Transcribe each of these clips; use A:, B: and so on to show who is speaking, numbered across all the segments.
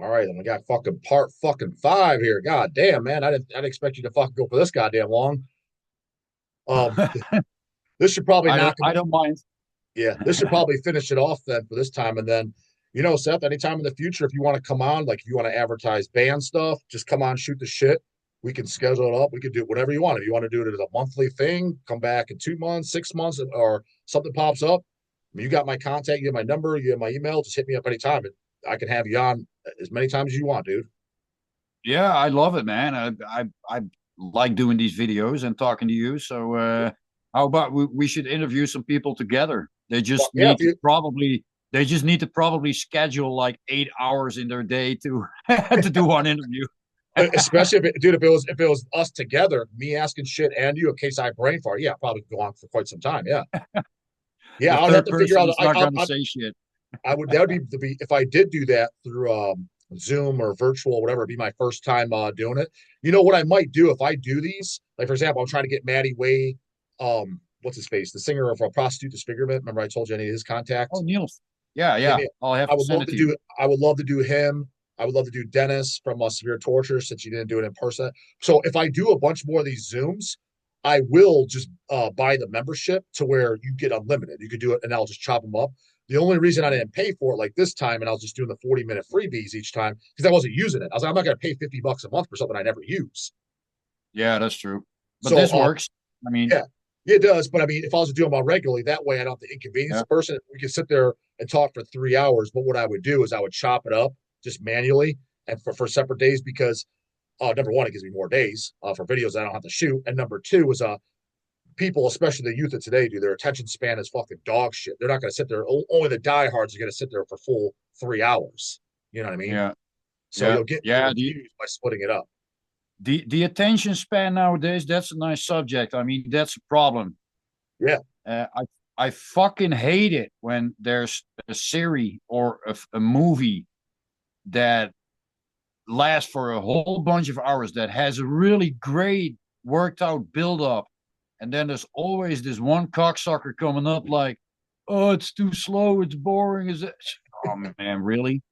A: All right, then we got fucking part fucking five here. God damn, man. I didn't expect you to fucking go for this goddamn long. Um, this should probably knock him.
B: I don't mind.
A: Yeah, this should probably finish it off then for this time. And then, Seth, anytime in the future, if you want to come on, like if you want to advertise band stuff, just come on, shoot the shit. We can schedule it up. We can do whatever you want. If you want to do it as a monthly thing, come back in 2 months, 6 months, or something pops up. I mean, you got my contact, you have my number, you have my email. Just hit me up anytime. And I can have you on as many times as you want, dude.
B: Yeah, I love it, man. I like doing these videos and talking to you. So how about we should interview some people together?
A: Fuck yeah, if you
B: They just need to probably schedule like 8 hours in their day to to do one interview.
A: especially dude, if it was us together, me asking shit and you in case I brain fart, yeah, probably go on for quite some time. Yeah.
B: The
A: Yeah, I would have
B: third
A: to figure
B: person
A: out.
B: is not going to say shit.
A: I would that would be if I did do that through Zoom or virtual, whatever. It'd be my first time doing it. You know what I might do if I do these? Like for example, I'm trying to get Matty Way, what's his face, the singer of Prostitute Disfigurement. Remember I told you any of his
B: Oh,
A: contact?
B: Niels. Yeah,
A: Yeah,
B: yeah.
A: yeah.
B: I'll have
A: I
B: to
A: would
B: send
A: love
B: it
A: to
B: to you.
A: do. I would love to do him. I would love to do Dennis from Severe Torture since you didn't do it in person. So if I do a bunch more of these Zooms, I will just buy the membership to where you get unlimited. You could do it, and I'll just chop them up. The only reason I didn't pay for it like this time, and I was just doing the 40-minute freebies each time because I wasn't using it. I was like, I'm not going to pay $50 a month for something I never use.
B: Yeah, that's true. But
A: So
B: this works. I mean,
A: yeah, it does. But I mean, if I was to do them all regularly, that way I don't have to inconvenience
B: yeah.
A: the person. We could sit there and talk for 3 hours. But what I would do is I would chop it up just manually and for separate days because number one, it gives me more days for videos I don't have to shoot. And number two is people, especially the youth of today, do their attention span is fucking dog shit. They're not going to sit there. Only the diehards are going to sit there for full 3 hours. You know what I mean?
B: Yeah.
A: So
B: Yeah.
A: you'll get
B: Yeah.
A: more views by splitting it up.
B: The attention span nowadays, that's a nice subject. I mean, that's a problem.
A: Yeah.
B: I fucking hate it when there's a series or a movie that lasts for a whole bunch of hours that has a really great worked out build up, and then there's always this one cocksucker coming up like, "Oh, it's too slow, it's boring." Is it? Oh man, really?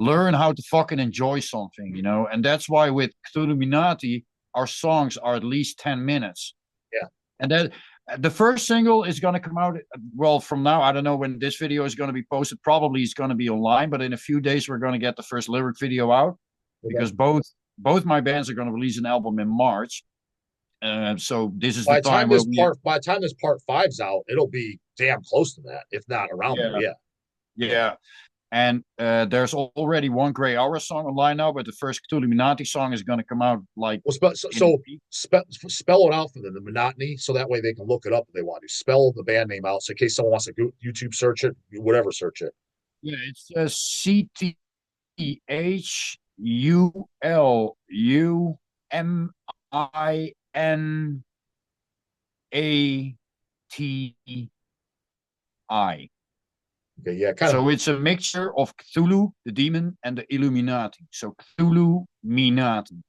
B: Learn how to fucking enjoy something, you know? And that's why with Cthulhuminati, our songs are at least 10 minutes.
A: Yeah.
B: And then the first single is going to come out, well, from now. I don't know when this video is going to be posted. Probably it's going to be online, but in a few days, we're going to get the first lyric video out
A: Okay.
B: because both my bands are going to release an album in March. So this is the
A: By the time
B: time where
A: this part five's out, it'll be damn close to that, if not around there.
B: yeah,
A: Yeah.
B: yeah. And there's already one Grey Hour song online now, but the first Cthulhuminati song is going to come out like
A: Well,
B: in a week.
A: spell it out for them, the monotony, so that way they can look it up if they want to. Spell the band name out, so in case someone wants to go YouTube search it, whatever search it.
B: Yeah, it's Cthulhuminati.
A: Okay, yeah, kind of.
B: So it's a mixture of Cthulhu, the demon, and the Illuminati. So Cthulhu-minati.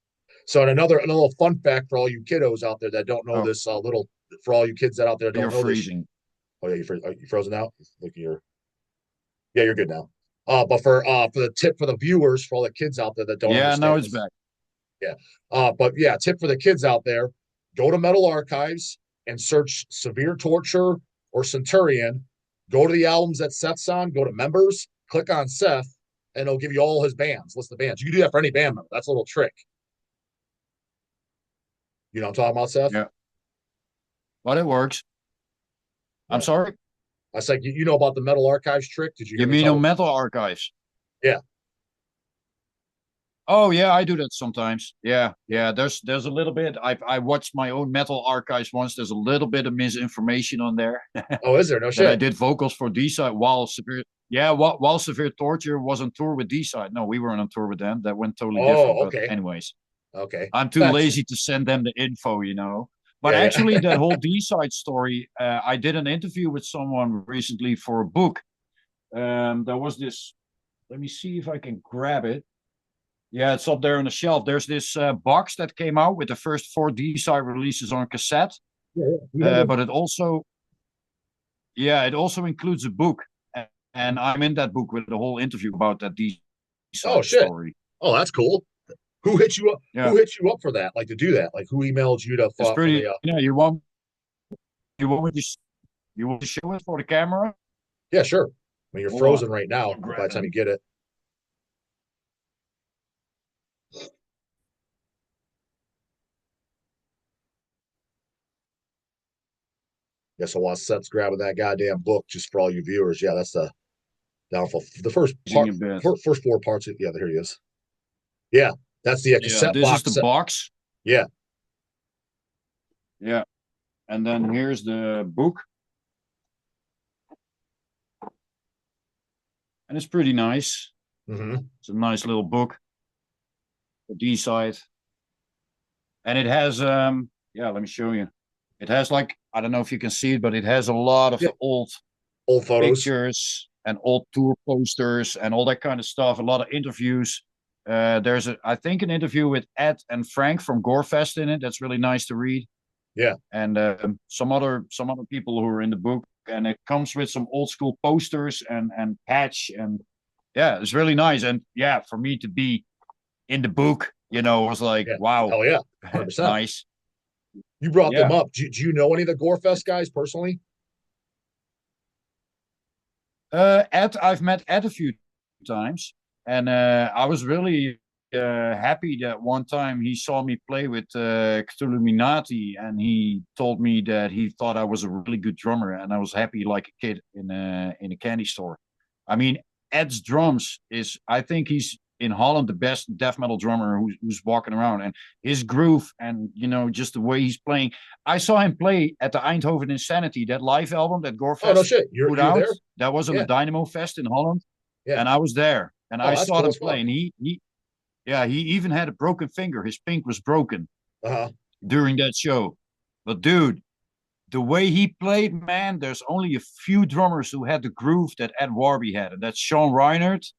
A: So, and another little fun fact for all you kiddos out there that don't know
B: Oh,
A: this, for all you kids that out there that
B: you're
A: don't know this.
B: freezing.
A: Oh yeah, you frozen out. Look at your. Yeah, you're good now. But for the tip for the viewers, for all the kids out there that don't
B: Yeah, now
A: understand
B: it's
A: this,
B: back.
A: yeah. But yeah, tip for the kids out there: go to Metal Archives and search Severe Torture or Centurion. Go to the albums that Seth's on. Go to members. Click on Seth, and it'll give you all his bands. List the bands. You can do that for any band member. That's a little trick. You know what I'm talking about, Seth?
B: Yeah, but it works. I'm
A: Yeah.
B: sorry.
A: I said, you know about the Metal Archives trick? Did you hear
B: You
A: me
B: mean on
A: talk?
B: Metal Archives?
A: Yeah.
B: Oh yeah, I do that sometimes. Yeah, yeah. There's a little bit. I watched my own Metal Archives once. There's a little bit of misinformation on there
A: Oh, is there? No
B: that I
A: shit.
B: did vocals for Deicide while severe. Yeah, while severe torture was on tour with Deicide. No, we weren't on tour with them. That went totally different.
A: Oh,
B: But
A: okay.
B: anyways,
A: Okay.
B: I'm too
A: That's
B: lazy to send them the info, you know. But
A: yeah,
B: actually, that
A: yeah.
B: whole Deicide story, I did an interview with someone recently for a book. There was this. Let me see if I can grab it. Yeah, it's up there on the shelf. There's this box that came out with the first four D-side releases on cassette,
A: Yeah, yeah. We have a
B: but it also includes a book, and I'm in that book with the whole interview about that D
A: Oh
B: Deicide
A: shit.
B: story.
A: Oh, that's cool. Who hit you up?
B: Yeah,
A: Who hit you up for that? Like to do that? Like who emailed you to
B: it's
A: for the?
B: pretty. You want me to you want to show it for the camera?
A: Yeah, sure. I mean, you're
B: Hold on,
A: frozen right now,
B: I'll
A: but by
B: grab
A: the time you
B: them.
A: get it, yeah. So while Seth's grabbing that goddamn book, just for all you viewers, yeah, that's the downfall. The first
B: Using
A: part,
B: a bit.
A: first four parts. Yeah, there he is. Yeah, that's the
B: Yeah,
A: cassette
B: this is the
A: box set.
B: box.
A: Yeah,
B: Yeah, and then here's the book, and it's pretty nice.
A: mm-hmm.
B: It's a nice little book, the Deicide, and it has yeah. Let me show you. It has like I don't know if you can see it, but it has a lot of
A: Yeah,
B: old
A: old photos.
B: pictures and old tour posters and all that kind of stuff. A lot of interviews. There's I think an interview with Ed and Frank from Gorefest in it. That's really nice to read.
A: Yeah,
B: And some other people who are in the book. And it comes with some old school posters and patch and yeah, it's really nice. And yeah, for me to be in the book, it was like
A: yeah.
B: wow,
A: Hell yeah, 100%.
B: nice.
A: You brought them
B: Yeah.
A: up. Do you know any of the Gorefest guys personally?
B: Ed, I've met Ed a few times, and I was really happy that one time he saw me play with Cthulhuminati, and he told me that he thought I was a really good drummer, and I was happy like a kid in a candy store. I mean, Ed's drums is, I think he's in Holland the best death metal drummer who's walking around, and his groove and just the way he's playing. I saw him play at the Eindhoven Insanity, that live album that
A: Oh no
B: Gorefest
A: shit, you
B: put
A: were
B: out.
A: there?
B: That was on the
A: Yeah,
B: Dynamo Fest in Holland,
A: yeah.
B: and I was there, and
A: Oh,
B: I
A: that's
B: saw
A: cool
B: them
A: as
B: play.
A: fuck.
B: And he even had a broken finger. His pink was broken
A: Uh-huh.
B: during that show. But dude, the way he played, man, there's only a few drummers who had the groove that Ed Warby had, and that's Sean Reinert,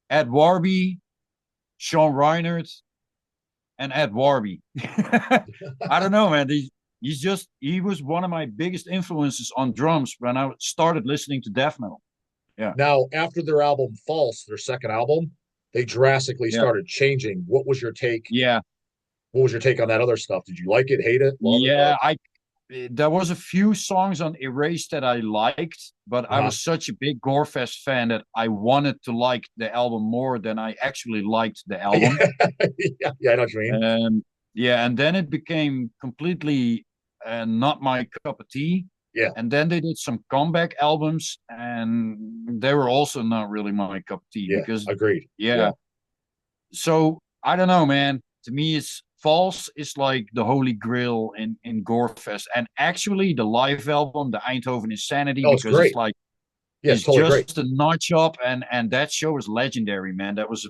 B: Ed Warby, Sean Reinert, and Ed Warby. I don't know, man. He was one of my biggest influences on drums when I started listening to death metal. Yeah,
A: Now, after their album False, their second album, they drastically
B: yeah,
A: started changing. What was your take?
B: yeah,
A: What was your take on that other stuff? Did you like it, hate it, love it?
B: yeah. I There was a few songs on Erase that I liked, but I
A: Uh-huh.
B: was such a big Gorefest fan that I wanted to like the album more than I actually liked the album.
A: Yeah, yeah, I know what you mean.
B: Yeah, and then it became completely not my cup of tea.
A: Yeah,
B: And then they did some comeback albums, and they were also not really my cup of tea
A: yeah,
B: because,
A: agreed.
B: yeah.
A: Yeah,
B: So I don't know, man. To me, it's False is like the holy grail in Gorefest, and actually the live album, the Eindhoven Insanity,
A: oh, it's
B: because it's
A: great.
B: like
A: Yeah, it's
B: it's
A: totally great.
B: just a notch up, and that show is legendary, man. That was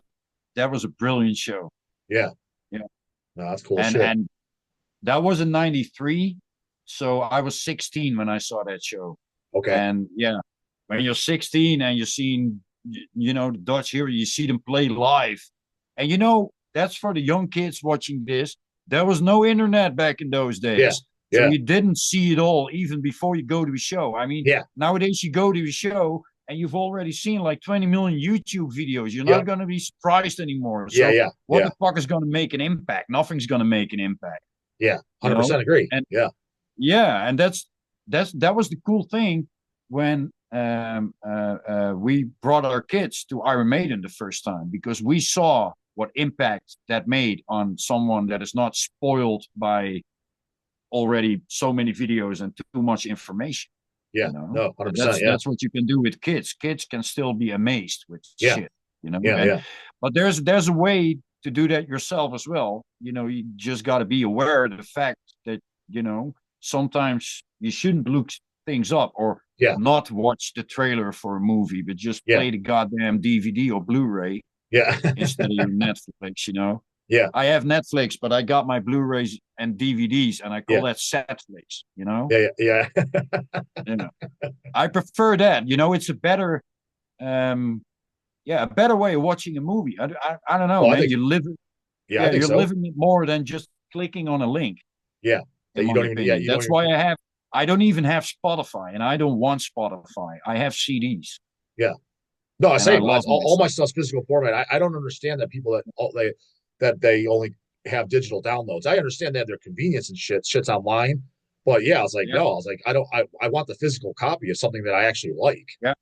B: a brilliant show.
A: Yeah,
B: Yeah,
A: no, that's cool
B: and
A: shit.
B: and that was in '93, so I was 16 when I saw that show.
A: Okay.
B: And yeah, when you're 16 and you're seeing, the Dutch hero, you see them play live, and that's for the young kids watching this. There was no internet back in those
A: Yeah,
B: days, so
A: yeah,
B: you didn't see it all even before you go to a show. I mean,
A: yeah,
B: nowadays you go to a show and you've already seen like 20 million YouTube videos. You're
A: yep,
B: not going to be surprised anymore.
A: yeah,
B: So
A: yeah,
B: what
A: yeah,
B: the fuck is going to make an impact? Nothing's going to make an impact,
A: yeah.
B: you
A: 100%
B: know?
A: agree.
B: And
A: Yeah,
B: yeah, and that was the cool thing when we brought our kids to Iron Maiden the first time, because we saw what impact that made on someone that is not spoiled by already so many videos and too much information.
A: yeah, no,
B: And
A: 100%.
B: that's
A: Yeah,
B: that's what you can do with kids. Kids can still be amazed with
A: yeah,
B: shit.
A: yeah,
B: And
A: yeah,
B: but there's a way to do that yourself as well. You just got to be aware of the fact that sometimes you shouldn't look things up or
A: yeah,
B: not watch the trailer for a movie, but just
A: yeah,
B: play the goddamn DVD or Blu-ray
A: yeah,
B: instead of your Netflix.
A: yeah,
B: I have Netflix, but I got my Blu-rays and DVDs, and I call
A: yeah,
B: that Setflix.
A: yeah, yeah,
B: You know, I prefer that. It's a better, a better way of watching a movie. I don't know,
A: Oh, I
B: man.
A: think, yeah, I think
B: You're
A: so.
B: living it more than just clicking on a link.
A: Yeah, that
B: In
A: you
B: my
A: don't even, yeah,
B: opinion,
A: you don't
B: that's
A: even,
B: why I don't even have Spotify, and I don't want Spotify. I have CDs.
A: yeah. No,
B: and I
A: same.
B: love my
A: All my
B: stuff.
A: stuff's physical format. I don't understand that people that they only have digital downloads. I understand they have their convenience and shit's online. But yeah, I was like,
B: Yeah,
A: no, I was like, I want the physical copy of something that I actually like.
B: yeah.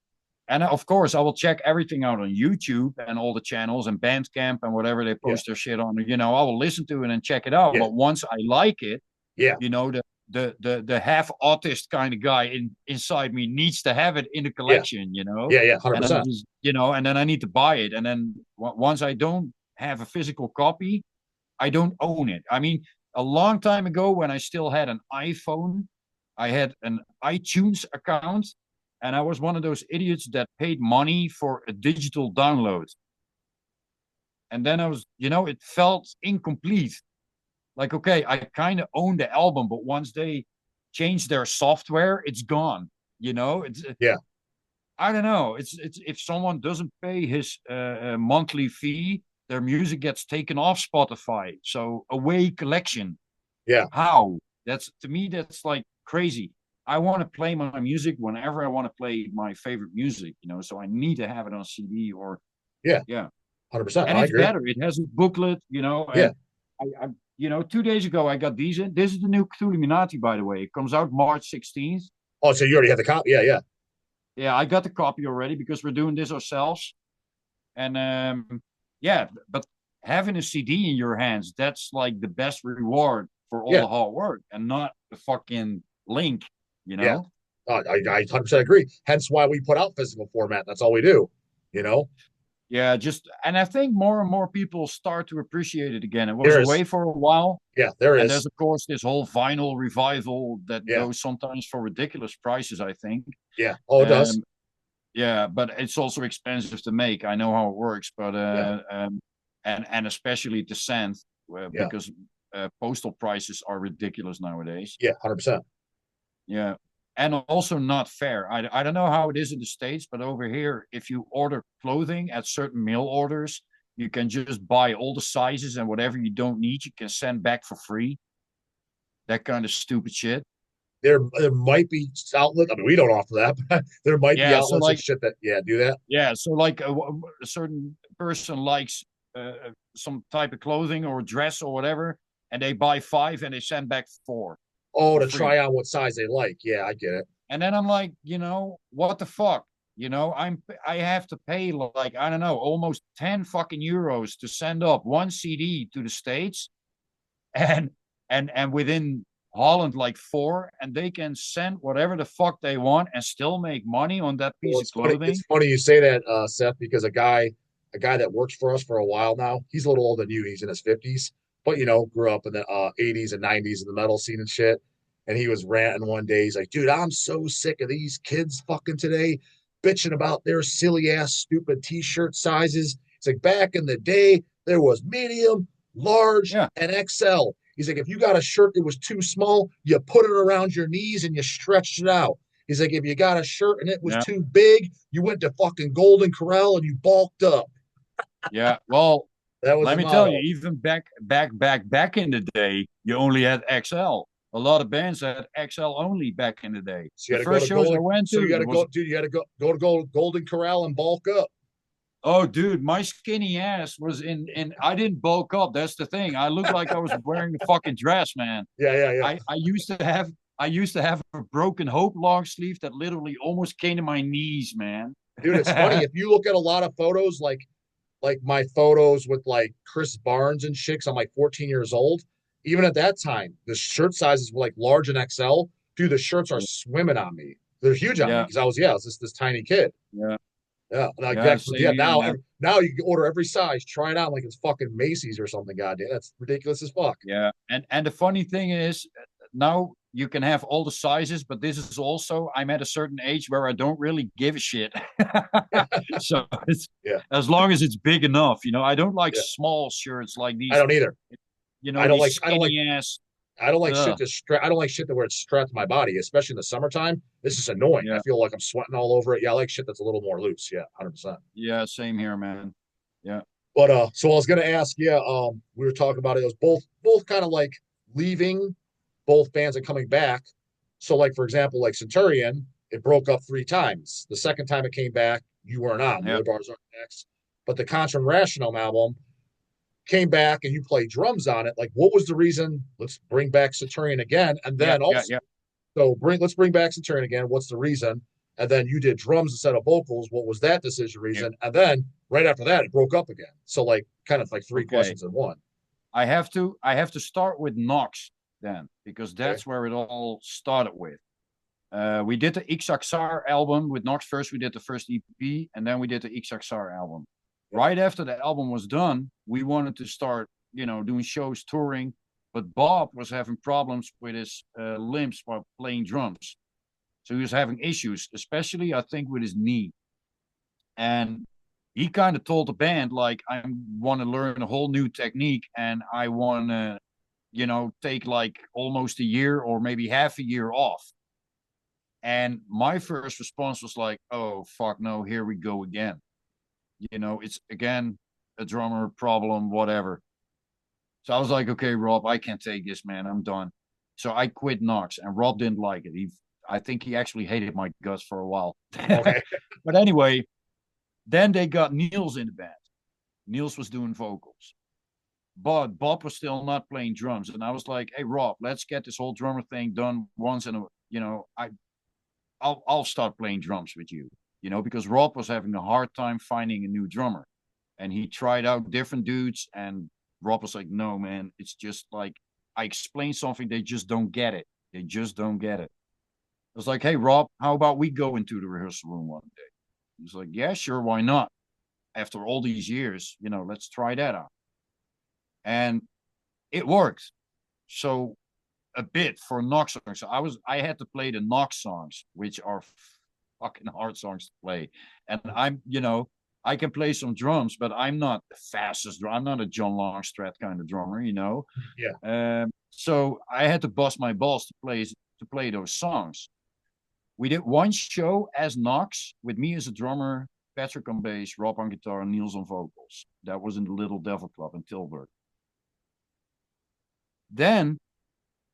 B: And of course, I will check everything out on YouTube and all the channels and Bandcamp and whatever they
A: Yeah,
B: post their shit on. I will listen to it and check it out.
A: yeah,
B: But once I like it,
A: yeah,
B: the half autist kind of guy inside me needs to have it in the
A: yeah,
B: collection.
A: yeah, 100%.
B: And then I need to buy it. And then once I don't have a physical copy, I don't own it. I mean, a long time ago when I still had an iPhone, I had an iTunes account, and I was one of those idiots that paid money for a digital download. And then it felt incomplete. Like, okay, I kind of own the album, but once they change their software, it's gone. It's
A: Yeah,
B: I don't know. It's if someone doesn't pay his monthly fee, their music gets taken off Spotify. So away collection.
A: yeah,
B: How? That's to me, that's like crazy. I want to play my music whenever I want to play my favorite music. So I need to have it on CD or
A: yeah,
B: yeah.
A: 100%.
B: And
A: I
B: it's
A: agree.
B: better. It has a booklet.
A: Yeah.
B: And I 2 days ago I got these in. This is the new Cthulhu Illuminati, by the way. It comes out March 16th.
A: Oh, so you already have the copy? Yeah, yeah,
B: Yeah, I got the copy already because we're doing this ourselves. And yeah, but having a CD in your hands, that's like the best reward for all
A: yeah,
B: the hard work and not the fucking link, you
A: yeah.
B: know?
A: I 100% agree. Hence why we put out physical format. That's all we do. You know,
B: Yeah, and I think more and more people start to appreciate it again. It was
A: there is.
B: away for a while.
A: Yeah, there
B: And
A: is.
B: there's, of course, this whole vinyl revival that
A: Yeah,
B: goes sometimes for ridiculous prices, I think.
A: yeah. Oh, it does.
B: Um, yeah, but it's also expensive to make. I know how it works, but
A: Yeah,
B: and especially to send
A: yeah,
B: because postal prices are ridiculous nowadays.
A: yeah. 100%.
B: Yeah, and also not fair. I don't know how it is in the States, but over here, if you order clothing at certain mail orders, you can just buy all the sizes and whatever you don't need, you can send back for free. That kind of stupid shit.
A: There might be outlets. I mean, we don't offer that, but there might be
B: Yeah, so
A: outlets and
B: like
A: shit that do that.
B: a certain person likes some type of clothing or dress or whatever, and they buy five and they send back four
A: Oh,
B: for
A: to
B: free.
A: try on what size they like. Yeah, I get it.
B: And then I'm like, what the fuck? I have to pay like I don't know, almost 10 fucking euros to send up one CD to the States, and and within Holland like four, and they can send whatever the fuck they want and still make money on that
A: Well,
B: piece of
A: it's funny. It's
B: clothing.
A: funny you say that, Seth, because a guy that works for us for a while now. He's a little older than you. He's in his 50s, but grew up in the 80s and 90s in the metal scene and shit. And he was ranting one day. He's like, "Dude, I'm so sick of these kids fucking today, bitching about their silly ass stupid T-shirt sizes." It's like back in the day, there was medium, large,
B: Yeah,
A: and XL. He's like, if you got a shirt that was too small, you put it around your knees and you stretched it out. He's like, if you got a shirt and it was
B: yeah.
A: too big, you went to fucking Golden Corral and you bulked up.
B: Yeah, well,
A: That was
B: let
A: the
B: me tell you,
A: motto.
B: even back in the day, you only had XL. A lot of bands had XL only back in the day.
A: So
B: The
A: you got to go
B: first
A: to
B: shows I
A: Golden.
B: went
A: So
B: to,
A: you got
B: it
A: to
B: was,
A: go, dude. You got to go to Golden Corral and bulk up.
B: oh, dude, my skinny ass was in. I didn't bulk up. That's the thing. I looked like I was wearing a fucking dress, man.
A: Yeah, yeah, yeah,
B: I used to have a broken Hope long sleeve that literally almost came to my knees, man.
A: dude. It's funny if you look at a lot of photos, like my photos with like Chris Barnes and shit. 'Cause I'm like 14 years old. Even at that time, the shirt sizes were like large and XL. Dude, the shirts are swimming on me. They're huge on me
B: Yeah,
A: because I was just this tiny kid.
B: yeah,
A: Yeah, like
B: yeah.
A: that.
B: Same
A: Yeah,
B: here, man.
A: now you can order every size, try it out like it's fucking Macy's or something. Goddamn, that's ridiculous as fuck.
B: Yeah, and the funny thing is, now you can have all the sizes, but this is also I'm at a certain age where I don't really give a shit. So it's
A: Yeah,
B: as long as it's big enough, I don't like
A: yeah.
B: small shirts like
A: I
B: these,
A: don't either. I don't
B: these
A: like. I don't like.
B: skinny ass.
A: I don't like shit
B: Uh,
A: to strap. I don't like shit to where it's strapped to my body, especially in the summertime. This is annoying. I
B: yeah,
A: feel like I'm sweating all over it. Yeah, I like shit that's a little more loose. Yeah, 100%.
B: yeah, same here, man. Yeah,
A: But so I was gonna ask, yeah, we were talking about it. It was both kind of like leaving, both bands and coming back. So like for example, like Centurion, it broke up three times. The second time it came back, You weren't on. The
B: Yeah.
A: other bars aren't next. But the Contra and Rationale album came back and you played drums on it. Like, what was the reason? Let's bring back Centurion again. And
B: Yeah.
A: then
B: Yeah.
A: also,
B: Yeah.
A: so let's bring back Centurion again. What's the reason? And then you did drums instead of vocals. What was that decision
B: Yeah.
A: reason? And then right after that, it broke up again. So like kind of like three
B: Okay.
A: questions in one.
B: I have to start with Knox then, because
A: Okay.
B: that's where it all started with. We did the XXR album with Knox first. We did the first EP, and then we did the XXR album.
A: Yep.
B: Right after the album was done, we wanted to start, doing shows, touring. But Bob was having problems with his limbs while playing drums. So he was having issues, especially, I think, with his knee. And he kind of told the band, like, I want to learn a whole new technique and I want to, take like almost a year or maybe half a year off. And my first response was like, oh, fuck no, here we go again. It's again a drummer problem, whatever. So I was like, okay, Rob, I can't take this, man. I'm done. So I quit Knox, and Rob didn't like it. I think he actually hated my guts for a while.
A: Okay.
B: But anyway, then they got Niels in the band. Niels was doing vocals, but Bob was still not playing drums. And I was like, hey, Rob, let's get this whole drummer thing done once. And, I'll start playing drums with you, because Rob was having a hard time finding a new drummer. And he tried out different dudes, and Rob was like, no, man, it's just like I explain something, they just don't get it. They just don't get it. I was like, hey, Rob, how about we go into the rehearsal room one day? He was like, yeah, sure, why not? After all these years, let's try that out. And it worked. So a bit for Knox songs. So I had to play the Knox songs, which are fucking hard songs to play. And I can play some drums, but I'm not the fastest. I'm not a John Longstreth kind of drummer,
A: Yeah.
B: So I had to bust my balls to play those songs. We did one show as Knox with me as a drummer, Patrick on bass, Rob on guitar, and Niels on vocals. That was in the Little Devil Club in Tilburg. Then,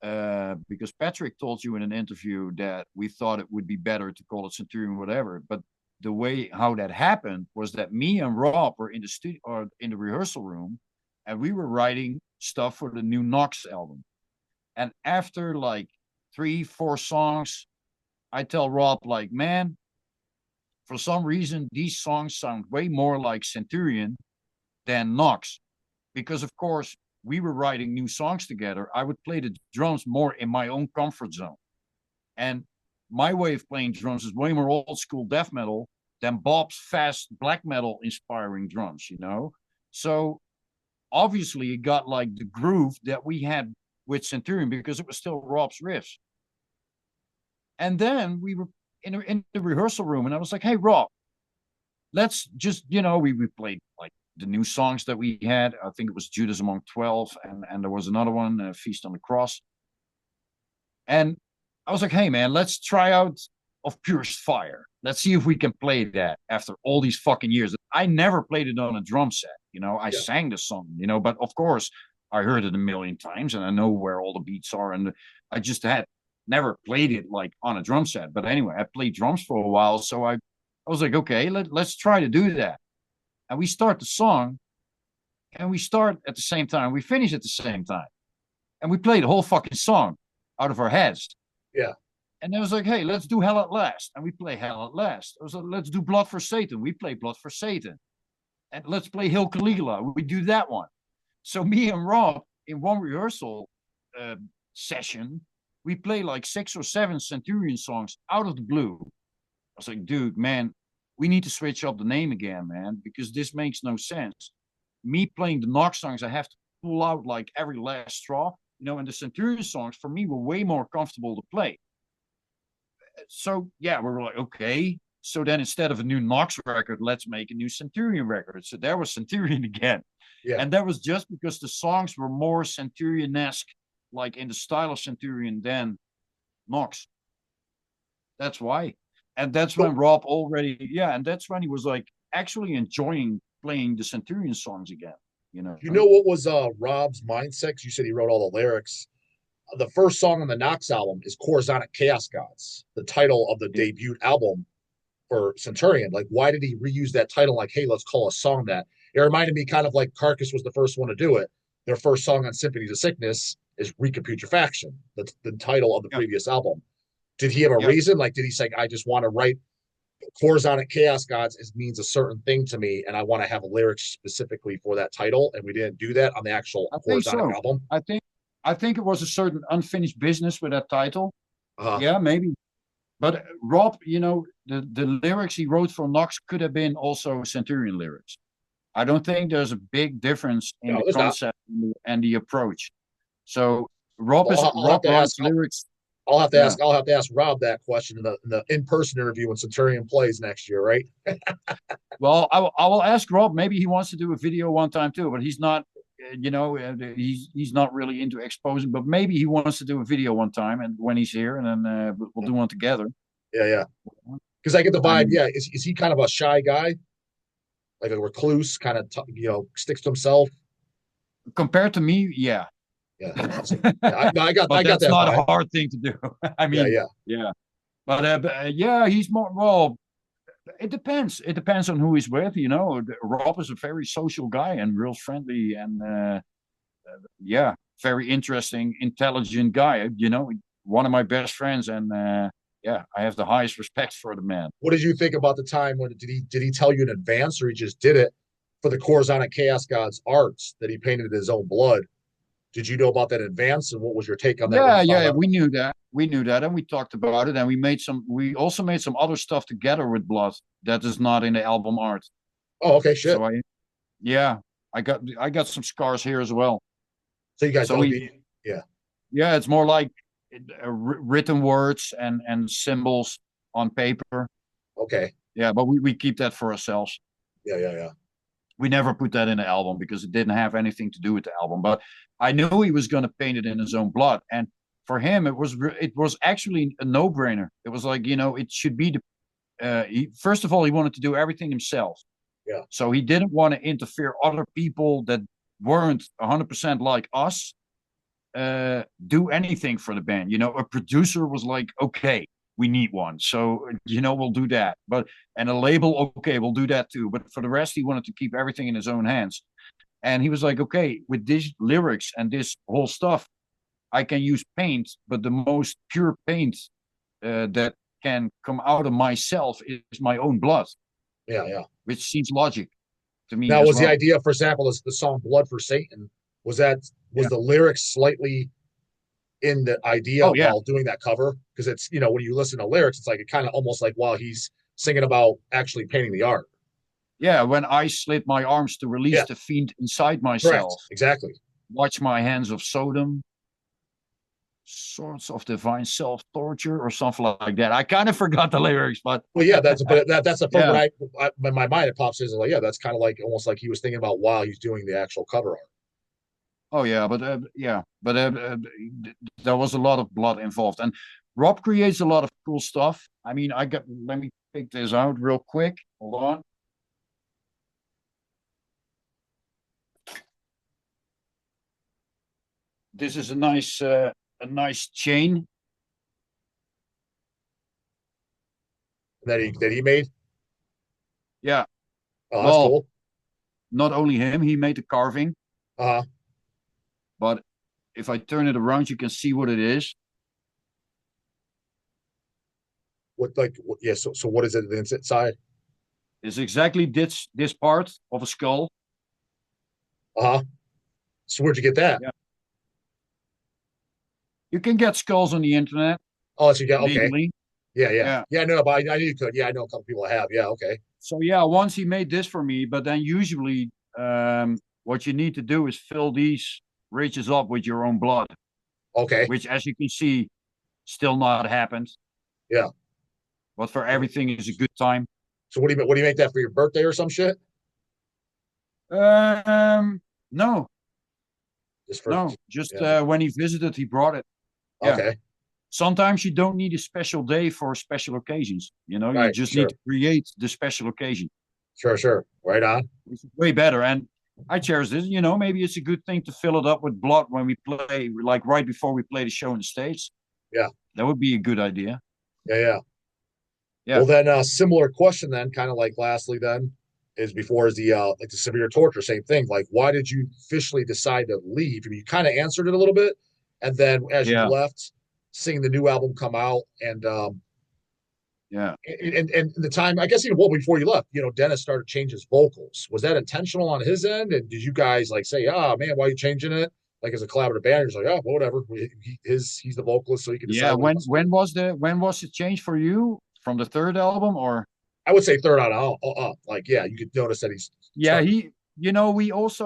B: because Patrick told you in an interview that we thought it would be better to call it Centurion, whatever, but the way how that happened was that me and Rob were in the studio or in the rehearsal room, and we were writing stuff for the new Knox album. And after like 3-4 songs, I tell Rob, like, man, for some reason, these songs sound way more like Centurion than Knox. Because, of course, we were writing new songs together. I would play the drums more in my own comfort zone. And my way of playing drums is way more old school death metal than Bob's fast black metal inspiring drums, So obviously it got like the groove that we had with Centurion because it was still Rob's riffs. And then we were in the rehearsal room, and I was like, hey, Rob, let's just, we played like the new songs that we had. I think it was Judas Among 12, and there was another one, Feast on the Cross. And I was like, hey, man, let's try out Of Purest Fire. Let's see if we can play that after all these fucking years. I never played it on a drum set, I sang the song, but of course I heard it a million times and I know where all the beats are. And I just had never played it like on a drum set. But anyway, I played drums for a while. So I was like, okay, let's try to do that. And we start the song and we start at the same time. We finish at the same time. And we play the whole fucking song out of our heads.
A: Yeah.
B: And I was like, hey, let's do Hell at Last. And we play Hell at Last. I was like, let's do Blood for Satan. We play Blood for Satan. And let's play Hail Caligula. We do that one. So me and Rob, in one rehearsal session, we play like 6 or 7 Centurion songs out of the blue. I was like, dude, man, we need to switch up the name again, man, because this makes no sense. Me playing the Knox songs, I have to pull out like every last straw, and the Centurion songs for me were way more comfortable to play. So yeah, we were like, okay. So then instead of a new Knox record, let's make a new Centurion record. So there was Centurion again.
A: Yeah.
B: And that was just because the songs were more Centurion-esque, like in the style of Centurion than Knox. That's why. And that's when Rob and that's when he was like actually enjoying playing the Centurion songs again.
A: You know what was Rob's mindset? 'Cause you said he wrote all the lyrics. The first song on the Knox album is Corazonic Chaos Gods, the title of the debut album. for Centurion. Like, why did he reuse that title? Like, hey, let's call a song that. It reminded me kind of like Carcass was the first one to do it. Their first song on Symphony to Sickness is Reputrefaction. That's the title of the
B: Yeah,
A: previous album. Did he have a
B: yeah.
A: reason? Like, did he say, I just want to write Horizonic Chaos Gods means a certain thing to me, and I want to have lyrics specifically for that title, and we didn't do that on the actual
B: I think
A: Horizonic
B: so.
A: album.
B: I think I think it was a certain unfinished business with that title.
A: Uh,
B: Yeah, maybe. But Rob, the lyrics he wrote for Knox could have been also Centurion lyrics. I don't think there's a big difference in
A: no,
B: the
A: there's not.
B: concept and the approach. So Rob
A: Well,
B: is
A: I'll have
B: Rob
A: to
B: writes
A: ask.
B: lyrics.
A: I'll have to
B: Yeah.
A: ask. I'll have to ask Rob that question in the in person interview when Centurion plays next year, right?
B: Well, I will ask Rob. Maybe he wants to do a video one time too, but he's not. He's not really into exposing. But maybe he wants to do a video one time, and when he's here, and then we'll do one together.
A: Yeah, yeah. Because I get the
B: I
A: vibe.
B: mean,
A: Yeah, is he kind of a shy guy, like a recluse, kind of sticks to himself?
B: compared to me, yeah.
A: Yeah, yeah. No,
B: But
A: I got
B: that's
A: that
B: not a
A: vibe.
B: hard thing to do. I
A: Yeah,
B: mean,
A: yeah.
B: yeah. But yeah, he's more well. It depends. It depends on who he's with. Rob is a very social guy and real friendly and yeah, very interesting, intelligent guy. One of my best friends, and yeah, I have the highest respect for the man.
A: What did you think about the time when did he tell you in advance, or he just did it for the Corazonic Chaos Gods arts that he painted in his own blood? Did you know about that in advance, and what was your take on that when you
B: Yeah,
A: found
B: yeah,
A: out?
B: we knew that. We knew that, and we talked about it, and we made some. We also made some other stuff together with Blood that is not in the album art.
A: Oh, okay, shit.
B: So yeah, I got some scars here as well.
A: So you guys
B: So
A: dug deep. Yeah.
B: yeah, it's more like written words and symbols on paper.
A: Okay.
B: Yeah, but we keep that for ourselves.
A: Yeah, yeah, yeah.
B: We never put that in the album because it didn't have anything to do with the album. But I knew he was going to paint it in his own blood, and for him, it was actually a no brainer. It was like it should be the. First of all, he wanted to do everything himself,
A: Yeah.
B: so he didn't want to interfere other people that weren't 100% like us do anything for the band. A producer was like, okay, we need one. So, we'll do that. And a label, okay, we'll do that too. But for the rest, he wanted to keep everything in his own hands. And he was like, okay, with these lyrics and this whole stuff, I can use paint, but the most pure paint that can come out of myself is my own blood,
A: Yeah, yeah.
B: which seems logic to me
A: Now,
B: as
A: was the
B: well.
A: idea, for example, is the song "Blood for Satan"? Was
B: Yeah.
A: the lyrics slightly in the idea
B: Oh, yeah.
A: while doing that cover? Because it's when you listen to lyrics, it's like it kind of almost like while he's singing about actually painting the art.
B: Yeah. When I slit my arms to release
A: Yeah,
B: the fiend inside
A: correct,
B: myself,
A: exactly.
B: watch my hands of Sodom, sorts of divine self torture, or something like that. I kind of forgot the lyrics, but
A: Well, yeah, that's the first
B: yeah.
A: one in my mind it pops in is like, yeah, that's kind of like almost like he was thinking about while he's doing the actual cover art.
B: Oh yeah, but yeah, but there was a lot of blood involved, and Rob creates a lot of cool stuff. I mean, let me pick this out real quick. Hold on. This is a nice chain.
A: That he made.
B: Yeah.
A: Oh, that's
B: Well,
A: cool.
B: not only him, he made the carving,
A: Uh,
B: but if I turn it around, you can see what it is.
A: yeah. So what is it inside?
B: It's exactly this part of a skull.
A: Uh, so where'd you get that?
B: Yeah. You can get skulls on the internet
A: Oh, so you got okay.
B: legally.
A: Yeah, yeah,
B: Yeah.
A: yeah. No, but I knew you could. Yeah, I know a couple people that have. Yeah, okay.
B: So yeah, once he made this for me, but then usually what you need to do is fill these ridges up with your own blood,
A: Okay.
B: which, as you can see, still not happened.
A: Yeah.
B: But for everything is a good time.
A: So what do you make that for your birthday or some shit?
B: No,
A: Just for
B: no, just
A: yeah.
B: when he visited, he brought it. Yeah.
A: Okay.
B: Sometimes you don't need a special day for special occasions. You
A: Right.
B: just need
A: Sure.
B: to create the special occasion,
A: Sure. Sure. Right on.
B: which is way better. And I cherish this. Maybe it's a good thing to fill it up with blood when we play, like right before we play the show in the States.
A: Yeah.
B: That would be a good idea.
A: Yeah. Yeah.
B: Yeah.
A: Well, then similar question then, kind of like lastly then, is before is the like the severe torture, same thing. Like, why did you officially decide to leave? I mean, you kind of answered it a little bit, and then as you
B: Yeah.
A: left, seeing the new album come out,
B: Yeah.
A: and the time, I guess even well before you left, Dennis started changing his vocals. Was that intentional on his end? And did you guys like say, "Ah, man, why are you changing it?" Like as a collaborative band, you're like, "Oh, well, whatever." He's the vocalist, so he can
B: Yeah.
A: decide what he wants to do.
B: When was the change for you from the third album? Or
A: I would say third out up. Like, yeah, you could notice that he's
B: yeah,
A: starting.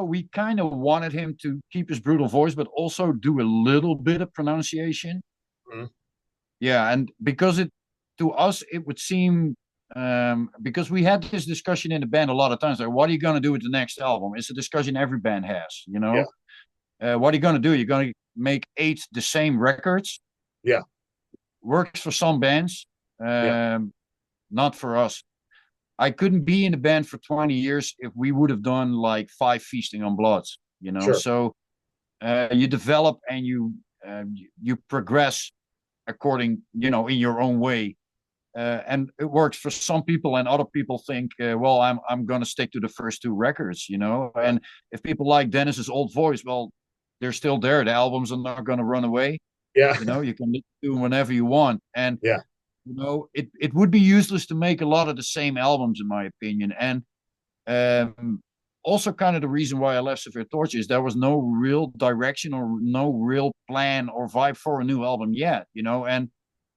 B: we kind of wanted him to keep his brutal voice, but also do a little bit of pronunciation.
A: Mhm.
B: Yeah, and because it to us it would seem, because we had this discussion in the band a lot of times, like what are you going to do with the next album? It's a discussion every band has,
A: Yeah,
B: what are you going to do? You're going to make 8 the same records.
A: yeah,
B: Works for some bands,
A: yeah,
B: not for us. I couldn't be in the band for 20 years if we would have done like 5 Feasting on Bloods,
A: sure,
B: so you develop and you progress according, in your own way. And it works for some people, and other people think, well, I'm going to stick to the first 2 records,
A: yeah,
B: and if people like Dennis's old voice, well, they're still there. The albums are not going to run away.
A: yeah,
B: You can listen to them whenever you want. And
A: yeah,
B: it would be useless to make a lot of the same albums, in my opinion. And also, kind of the reason why I left Severe Torture is there was no real direction or no real plan or vibe for a new album yet, and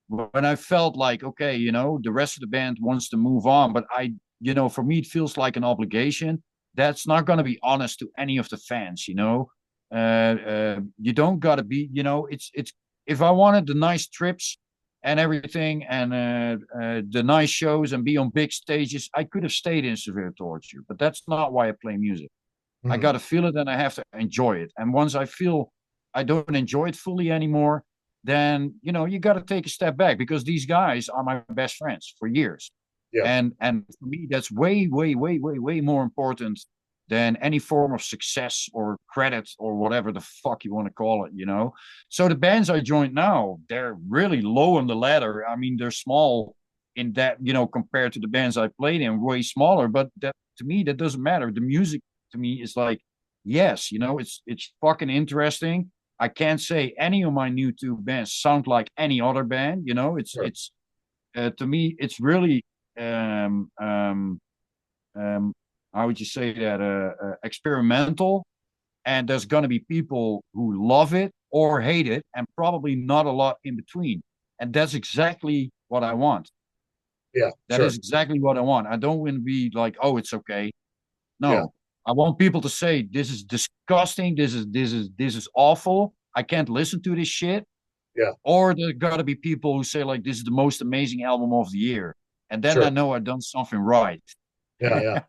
B: when I felt like, okay, the rest of the band wants to move on, but for me, it feels like an obligation. That's not going to be honest to any of the fans, you don't got to be, it's, if I wanted the nice trips and everything, and the nice shows and be on big stages, I could have stayed in Severe Torture, but that's not why I play music. I
A: mhm,
B: got to feel it and I have to enjoy it. And once I feel I don't enjoy it fully anymore, then you got to take a step back, because these guys are my best friends for years.
A: yeah,
B: And for me, that's way, way, way, way, way more important than any form of success or credit or whatever the fuck you want to call it. So the bands I joined now, they're really low on the ladder. I mean, they're small in that, compared to the bands I played in, way smaller. But that, to me, that doesn't matter. The music to me is like, yes, it's fucking interesting. I can't say any of my new 2 bands sound like any other band.
A: sure,
B: It's To me, it's really, um, um, um, how would you say that? Experimental, and there's gonna be people who love it or hate it, and probably not a lot in between. And that's exactly what I want.
A: yeah,
B: That
A: sure,
B: is exactly what I want. I don't want to be like, oh, it's okay.
A: yeah,
B: No, I want people to say this is disgusting. This is awful. I can't listen to this shit.
A: yeah,
B: Or there gotta be people who say like this is the most amazing album of the year, and then I
A: sure,
B: know I've done something right.
A: yeah, yeah,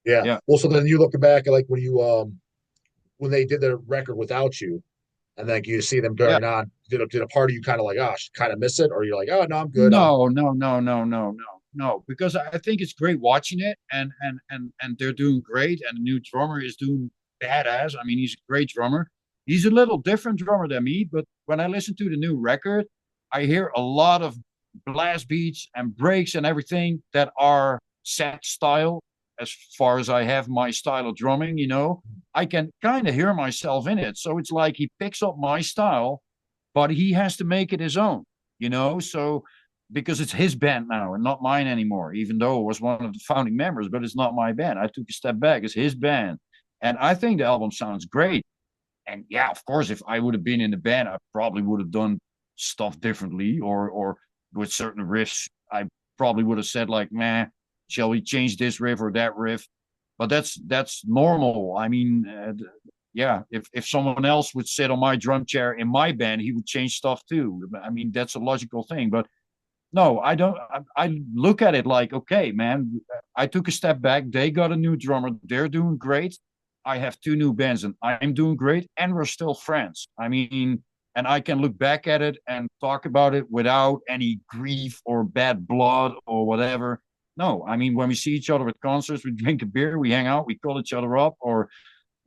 A: yeah.
B: Yeah,
A: Well, so then you look back at like when they did the record without you, and then you see them
B: yeah.
A: going on. Did a part of you kind of like, gosh, kind of miss it, or you're like, oh no, I'm good.
B: No, no, no, no, no, no, no. Because I think it's great watching it, and they're doing great, and the new drummer is doing badass. I mean, he's a great drummer. He's a little different drummer than me, but when I listen to the new record, I hear a lot of blast beats and breaks and everything that are set style. As far as I have my style of drumming, I can kind of hear myself in it. So it's like he picks up my style, but he has to make it his own, So because it's his band now and not mine anymore, even though I was one of the founding members, but it's not my band. I took a step back. It's his band. And I think the album sounds great. And yeah, of course, if I would have been in the band, I probably would have done stuff differently, or with certain riffs, I probably would have said like, man, shall we change this riff or that riff? But that's normal. I mean, yeah, if someone else would sit on my drum chair in my band, he would change stuff too. I mean, that's a logical thing. But no, I don't. I look at it like, okay, man, I took a step back. They got a new drummer. They're doing great. I have 2 new bands and I'm doing great, and we're still friends. I mean, and I can look back at it and talk about it without any grief or bad blood or whatever. No, I mean, when we see each other at concerts, we drink a beer, we hang out, we call each other up, or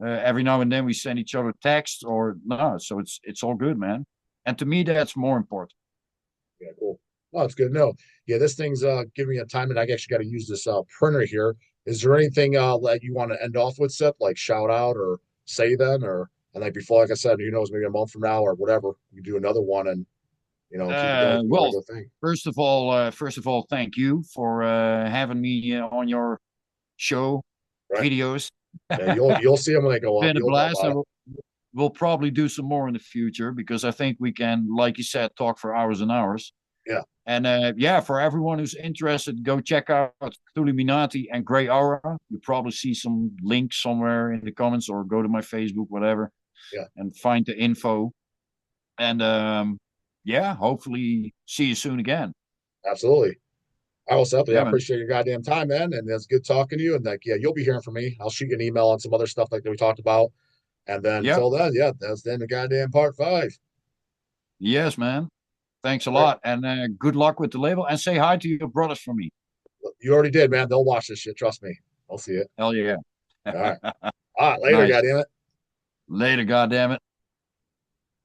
B: every now and then we send each other texts, or no. So it's all good, man. And to me, that's more important.
A: Yeah, cool. Oh, it's good. No, yeah, this thing's giving me a time, and I actually got to use this printer here. Is there anything that you want to end off with, Seth? Like shout out or say then, or and like before, like I said, who knows, maybe a month from now or whatever, we do another one and keep it going, do a
B: Well,
A: regular thing.
B: first of all, thank you for having me on your show
A: Right?
B: videos.
A: Yeah, you'll see them when they go up.
B: Been a
A: You'll know
B: blast.
A: about it.
B: We'll probably do some more in the future because I think we can, like you said, talk for hours and hours.
A: Yeah,
B: And yeah, for everyone who's interested, go check out Illuminati and Grey Aura. You probably see some links somewhere in the comments or go to my Facebook, whatever,
A: yeah,
B: and find the info. And yeah, hopefully see you soon again.
A: absolutely. I will, Seth. Yeah, I
B: Yeah, man.
A: appreciate your goddamn time, man, and it's good talking to you. And like, yeah, you'll be hearing from me. I'll shoot you an email on some other stuff like that we talked about. And then
B: Yep.
A: until then, yeah, that's the end of goddamn part 5.
B: Yes, man. Thanks a
A: All right.
B: lot. And good luck with the label. And say hi to your brothers for me.
A: You already did, man. They'll watch this shit. Trust me. I'll see it.
B: Hell yeah.
A: All right. All right. Later,
B: Nice.
A: goddamn it.
B: Later, goddammit.